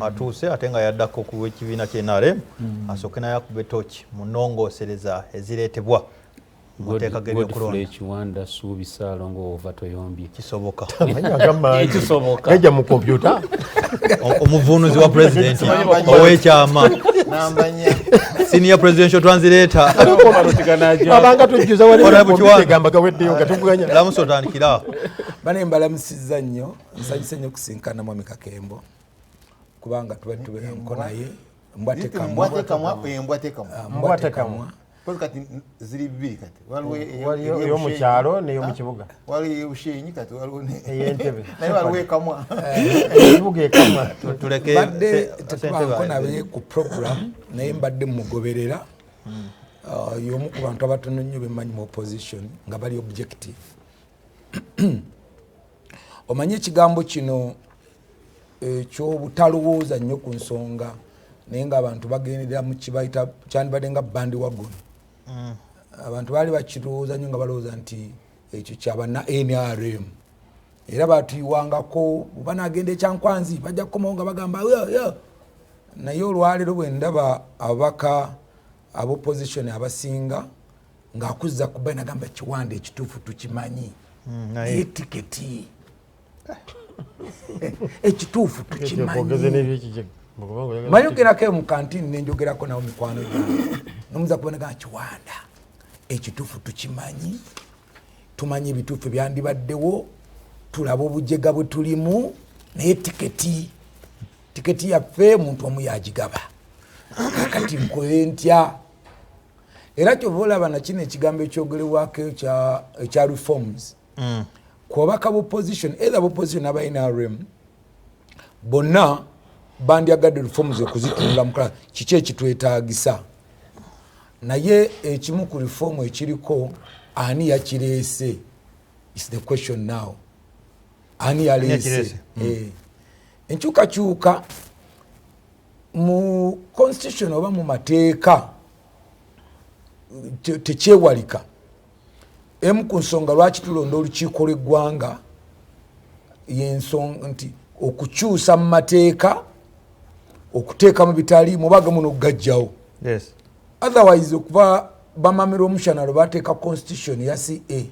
Atuuse ate nga yaddako ku ekibiina ky'NRM asooke naye akube toki mu nnongoosereza ezireetebwa mu mateeka g'ebyokulonda. Kiwanda Suubi Ssaalongo ova toyombye. Kisoboka. Kisoboka. Kajja mu kompyuta. Omuvuunuzi wa pulezidenti ow'ekyama. Senior Presidential Translator. Abanga tujjuza wali kompyuta gamba gaweddeyo gatuvuganya. Lamuso otandikira. Bane mbalamusizza nnyo nsanyuse nnyo kusinkana Mwami Kakembo. Kubanga tubeera nkonaye mbwate kamwa kati ziri bbiri kati waliwo eyo mu kyalo n'eyo mu kibuga waliwo Bushenyi kati waliwo ey'Entebbe naye waliwo ekamwa ekibuga ekamwa tuleke badde tetubankonabe ku program naye mbadde mugoberera y'omu ku bantu abatono nnyo bemanyi mu opposition nga bali objective omanye ekigambo kino ekyobutalowooza nnyo ku nsonga naye ng'abantu bagenderera mu kibayita kyandibadde nga bandi wagon. Abantu baali bakirowooza nnyo nga balowooza nti ekyo kyabana NRM era batuyiwangako banagenda ekyankwanzi bajja kukomawo nga bagamba naye olwaleero bwe ndaba ababaka ab'opposition abasinga ng'akuzza ku bali nagamba Kiwanda ekituufu tukimanyi naye tiketi ekituufu tukimanyi mayogerako mu kantini nenjogerako nawo mikwano gyange nomuza kuboneka Kiwanda ekituufu tukimanyi tumanyi ebituufu byandibaddewo tulaba obujega bwe tulimu naye tiketi yaffe omuntu omu yagigaba kati nkole ntya era kyova olaba nakino ekigambo ekyogerewako ekya reforms kwobaka b'opposition either b'opposition aba NRM bonna bandyagadde reforms okuzitunula mukala kiki ekitwetaagisa naye ekimu ku reform ekiriko ani yakireese is the question now ani yaleese enkyukakyuka mu constitution oba mu mateeka tekyewalika emu ku nsonga lwaki tulonda olukiiko lw'eggwanga y'ensonga nti okukyusa mu mateeka okuteeka mu bitali mubaga muno gajjawo otherwise okuba bamamira omushanalo bateeka constitution ya CA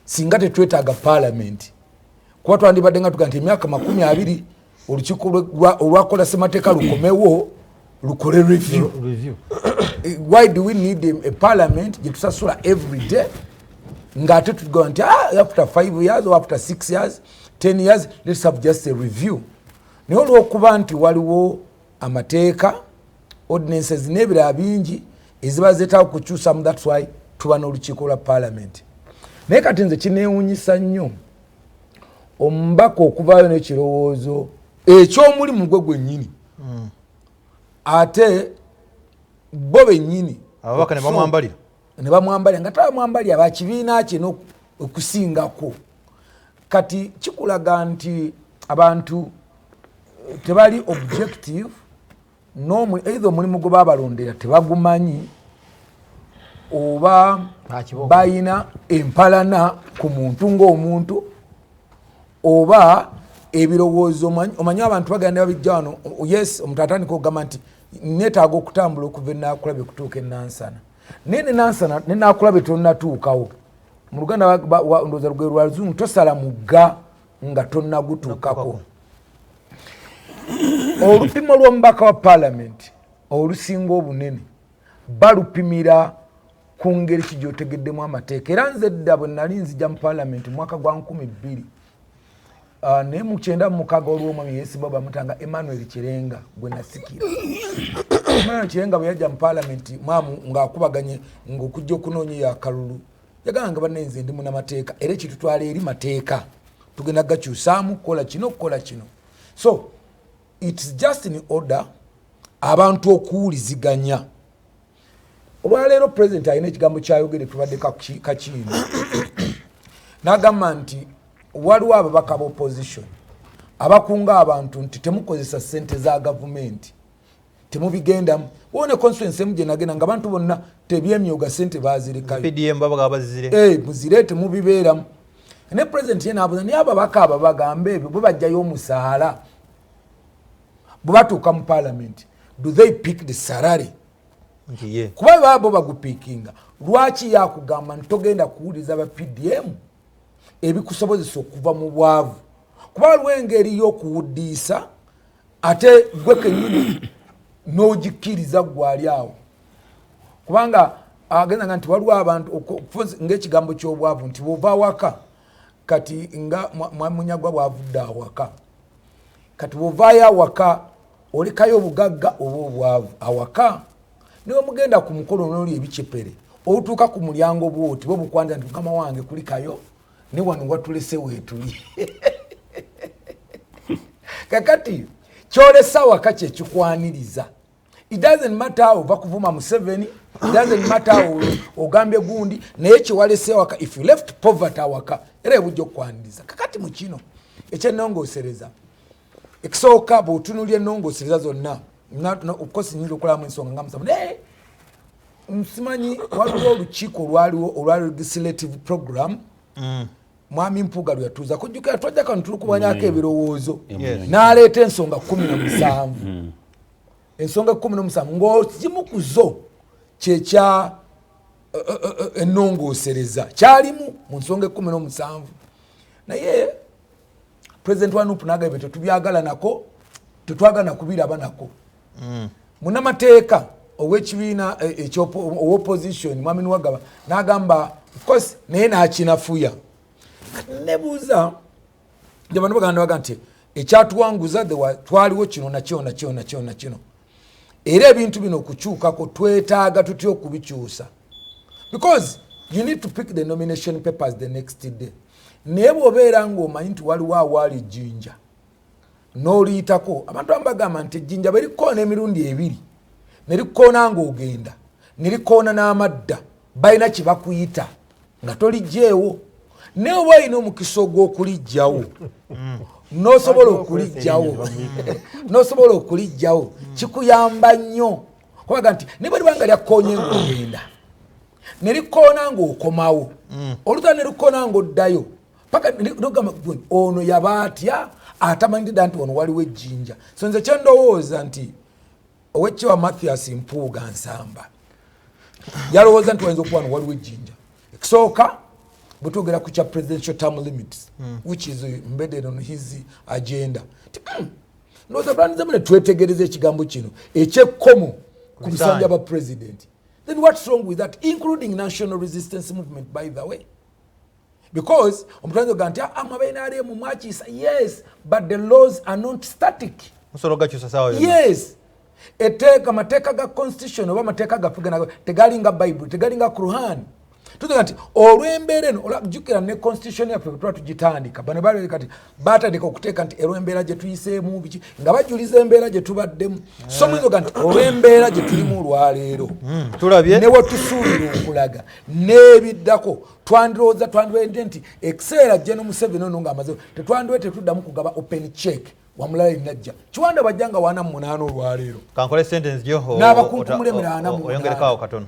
singa tetwetaaga parliament kuba twandibadde nga tuga nti emyaka 20 olukiiko olwakola ssemateeka lukomewo lukole review. Why do we need a parliament gye tusasula every day ng'ate tuga nti after 5 years or after 6 years 10 years let's have just a review. Naye olw'okuba nti waliwo amateeka ordinances n'ebirala bingi eziba zeetaaga kukyusamu, that's why tuba n'olukiiko lwa parliament. Naye kati nze kineewuunyisa nnyo omubaka okuvaayo n'ekirowoozo eky'omulimu gwe gwennyini ate bo bennyini ababaka ne bamwambalira nga tabamwambalira bakibiina kino okusingako. Kati kikulaga nti abantu tebali objective either omulimu gwe babalondera tebagumanyi oba bayina empalana ku muntu ng'omuntu oba ebirowoozo omanyi abantu bagenda babijja wano yes omuntu atandika okugamba nti neetaaga okutambula okuva ennaakulabe kutuuka ennansana naye nenaakulabe tonnatuukawo mu Luganda ndowooza lugero lwa Luzungu tosala mugga nga tonnagutuukako. Olupimo lw'omubaka wa parliament olusinga obunene balupimira ku ngeri ki gy'otegeddemu amateeka. Era nze dda bwe nali nzija mu parliament mu mwaka gwa 2000 naye mu 96 olw'omwami yeesibwa bamutanga Emmanuel Kirenga gwe nasikira. Emmanuel Kirenga bwe yajja mu parliament mwamu ng'akubaganye ng'okujja okunoonya akalulu yagamba nga bannenze ndi munnamateeka era ekitutwala eri mateeka tugenda gakyusaamu kukola kino. So it's just in order abantu okuwuliziganya. Olwaleero president alina ekigambo kyayogere tubadde kakiino n'agamba nti waliwo ababaka b'opposition abakunga abantu nti temukozesa ssente za gavumenti temubigendamu. Wone constituency emu gye nagenda nga abantu bonna tebyemyoga ssente baazirekayo PDM babaga bazire muzireete mubibeeramu. Ne president ye n'abuuza naye ababaka abo bagamba ebyo bwe bajjayo omusaala bwebatuuka mu parliament do they pick the salary kuba baabo bagupiikinga lwaki yakugamba ntitogenda kuwuliriza ba PDM ebikusobozesa okuva mu bwavu kuba waliwo engeri y'okuwuddiisa ate gwe kenyini n'ogikkiriza gwali awo kubanga agenda nti waliwo abantu ng'ekigambo ky'obwavu nti bw'ova awaka kati nga Munyagwa bwavudde awaka kati bw'ovaayo awaka olekayo obugagga oba obwavu awaka niwe mugenda ku mukolo n'oli ebicepere otuuka ku mulyango bwoti bo bukwanda nti mukama wange kulikayo ne wano watulese weetuli kakati kyolesa waka kye kikwaniriza. It doesn't matter ova kuvuma Museveni, it doesn't matter ogambye gundi naye kiwalese waka if you left poverty waka era ebujja okwaniriza. Kakati mu kino ekyenongosereza ekisooka bw'otunuulya ennongosereza zonna of course nyinza okulamu ensonga nga Museveni nsimanyi waliwo olukiiko olwa legislative program mwami Mpuuga lwe yatuuza kujjukira twajja kano tulukumanyako ebirowoozo n'aleeta ensonga 17 ensonga 17 ng'okimu ku zo kyekya ennongoosereza kyalimu mu nsonga 17 naye President Wanupu n'agamba tetubyagala nako tetwagala kubiraba nako munnamateeka ow'ekibiina ow'opposition mwami Nuwagaba n'agamba of course naye n'akinafuya nebuuza nti bano bagamba nti ekyatuwanguza twaliwo kino nakyo era ebintu bino okukyukako twetaaga tutya okubikyusa because you need to pick the nomination papers the next day naye bw'obeera ng'omanyi nti waliwo awaali ejjinja n'oliyitako abantu bambagamba nti ejjinja berikoona emirundi ebiri nerikoona ng'ogenda nerikoona n'amadda balina kye bakuyita nga tolijjeewo naye oba olina omukisa ogw'okulijjawo n'osobola okulijjawo kikuyamba nnyo kubaga nti ne bwe libanga lyakkoonye ng'ogenda nerikoona ng'okomawo oluta nerikoona ng'oddayo paka nogamba ono yaba atya atamanyidde nti ono waliwo ejjinja so nze kyendowooza nti owekitiibwa Mathias Mpuuga Nsamba yalowooza nti wayinza okuba waliwo ejjinja ekisooka butugera ku kya presidential term limits which is embedded on his agenda noza branizamune twetegereza ekigambo kino ekyekkomo ku bisanja ba president then what's wrong with that including national resistance movement by the way because omutanzo ganti amabaina ali mu mwachisa yes but the laws are not static musoroga kyusa sawa yes eteka mateka ga constitution oba mateka ga pigana tegalinga bible tegalinga Quran tutuga nti olw'embeera eno olajjukira ne constitution yaffe bwe tugitandika bano bali kati batandika okuteeka nti olw'embeera gye tuyiseemu biki nga bajuliza embeera gye tubaddemu so mwizoga nti olw'embeera gye tulimu olwaleero tulabye ne we tusuubira okulaga n'ebiddako twandirowooza twandiwende nti ekiseera General Museveni ono ng'amaze tetwandiwete tuddamu kugaba open check wamulala najja Kiwanda bajjanga 48 olwaleero kankole sentence gyo n'abakunkumule 48 oyongereko awo katono